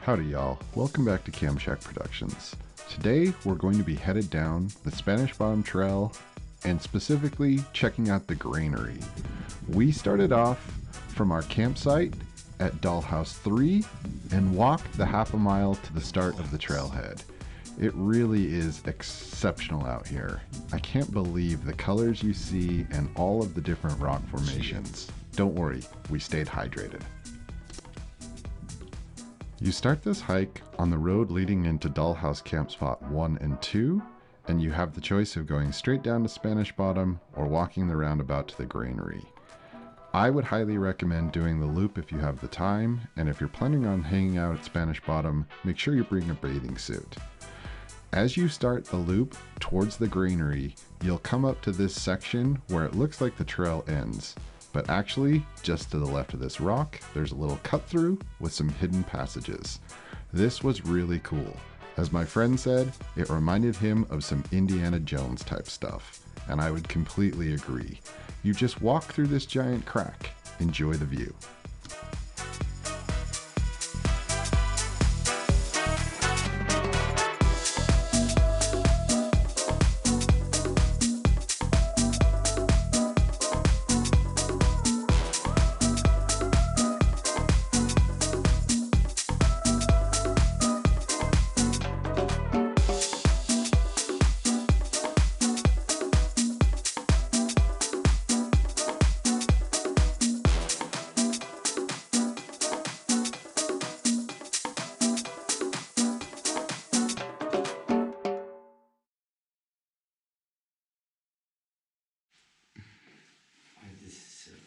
Howdy y'all, welcome back to Cam Shack Productions. Today we're going to be headed down the Spanish Bottom Trail and specifically checking out the Granary. We started off from our campsite at Dollhouse 3 and walked the half a mile to the start of the trailhead. It really is exceptional out here. I can't believe the colors you see and all of the different rock formations. Don't worry, we stayed hydrated. You start this hike on the road leading into Dollhouse Camp Spot 1 and 2, and you have the choice of going straight down to Spanish Bottom or walking the roundabout to the Granary. I would highly recommend doing the loop if you have the time, and if you're planning on hanging out at Spanish Bottom, make sure you bring a bathing suit. As you start the loop towards the Granary, you'll come up to this section where it looks like the trail ends. But actually, just to the left of this rock, there's a little cut through with some hidden passages. This was really cool. As my friend said, it reminded him of some Indiana Jones type stuff, and I would completely agree. You just walk through this giant crack. Enjoy the view.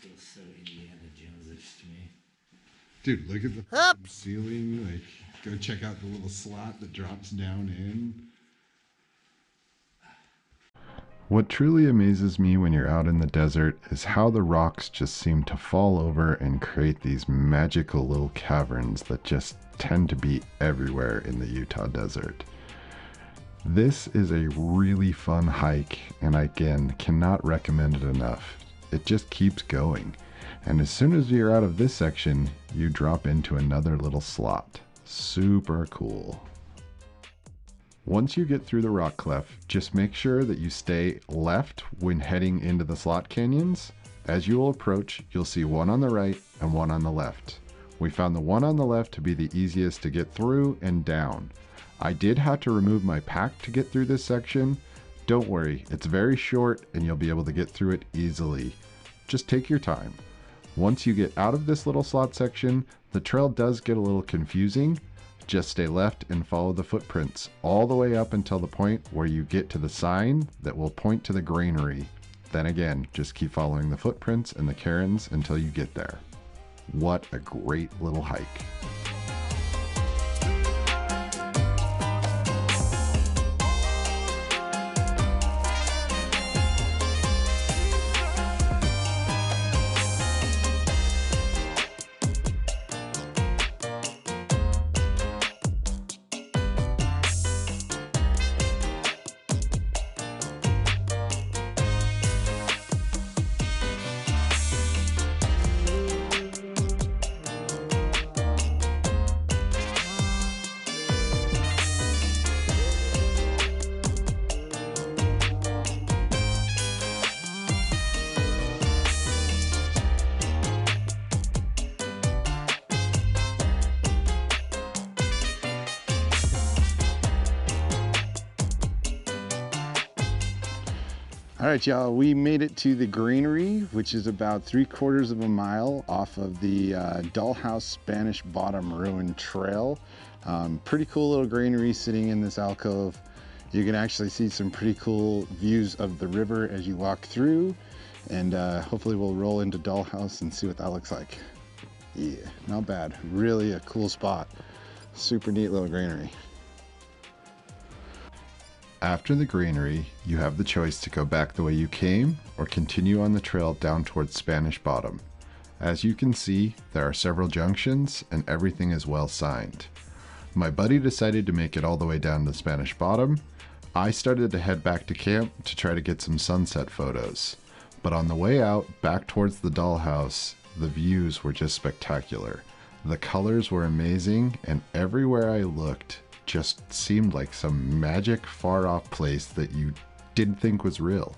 Feels so Indiana Jones-ish to me. Dude, look at the ceiling. Like, go check out the little slot that drops down in. What truly amazes me when you're out in the desert is how the rocks just seem to fall over and create these magical little caverns that just tend to be everywhere in the Utah desert. This is a really fun hike, and I, again, cannot recommend it enough. It just keeps going, and as soon as you're out of this section, you drop into another little slot. Super cool. Once you get through the rock cleft, just make sure that you stay left when heading into the slot canyons. As you will approach, you'll see one on the right and one on the left. We found the one on the left to be the easiest to get through and down. I did have to remove my pack to get through this section. Don't worry, it's very short and you'll be able to get through it easily. Just take your time. Once you get out of this little slot section, the trail does get a little confusing. Just stay left and follow the footprints all the way up until the point where you get to the sign that will point to the Granary. Then again, just keep following the footprints and the cairns until you get there. What a great little hike. All right, y'all, we made it to the Granary, which is about 3/4 of a mile off of the Dollhouse Spanish Bottom Ruin Trail. Pretty cool little granary sitting in this alcove. You can actually see some pretty cool views of the river as you walk through, and hopefully we'll roll into Dollhouse and see what that looks like. Yeah, not bad. Really a cool spot. Super neat little granary. After the Granary, you have the choice to go back the way you came or continue on the trail down towards Spanish Bottom. As you can see, there are several junctions and everything is well signed. My buddy decided to make it all the way down to Spanish Bottom. I started to head back to camp to try to get some sunset photos. But on the way out, back towards the Dollhouse, the views were just spectacular. The colors were amazing, and everywhere I looked just seemed like some magic far off place that you didn't think was real.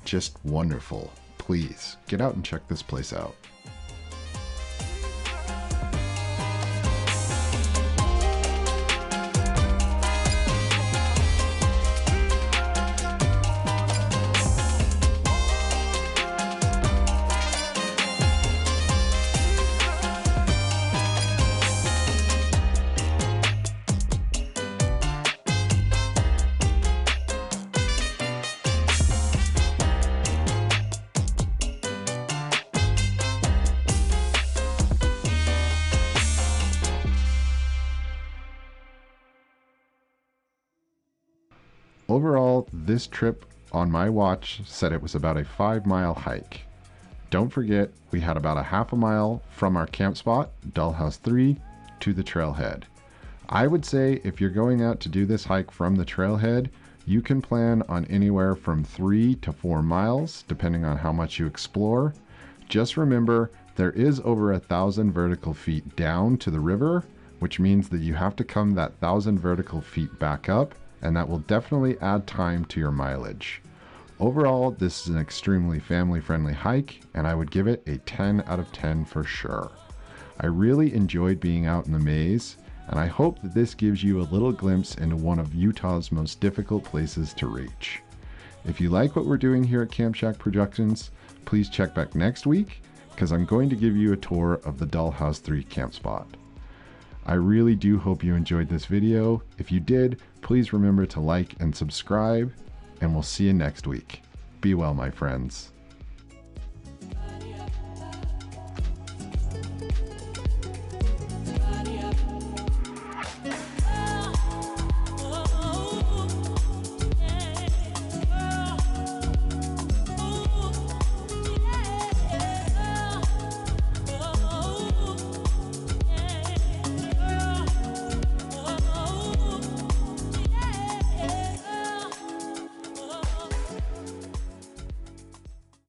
Just wonderful. Please get out and check this place out. Overall, this trip on my watch said it was about a 5-mile hike. Don't forget, we had about a half a mile from our camp spot, Dollhouse 3, to the trailhead. I would say if you're going out to do this hike from the trailhead, you can plan on anywhere from 3 to 4 miles, depending on how much you explore. Just remember, there is over 1,000 vertical feet down to the river, which means that you have to come that 1,000 vertical feet back up, and that will definitely add time to your mileage. Overall, this is an extremely family-friendly hike, and I would give it a 10 out of 10 for sure. I really enjoyed being out in the maze, and I hope that this gives you a little glimpse into one of Utah's most difficult places to reach. If you like what we're doing here at Camp Shack Productions, please check back next week, because I'm going to give you a tour of the Dollhouse 3 camp spot. I really do hope you enjoyed this video. If you did, please remember to like and subscribe, and we'll see you next week. Be well, my friends.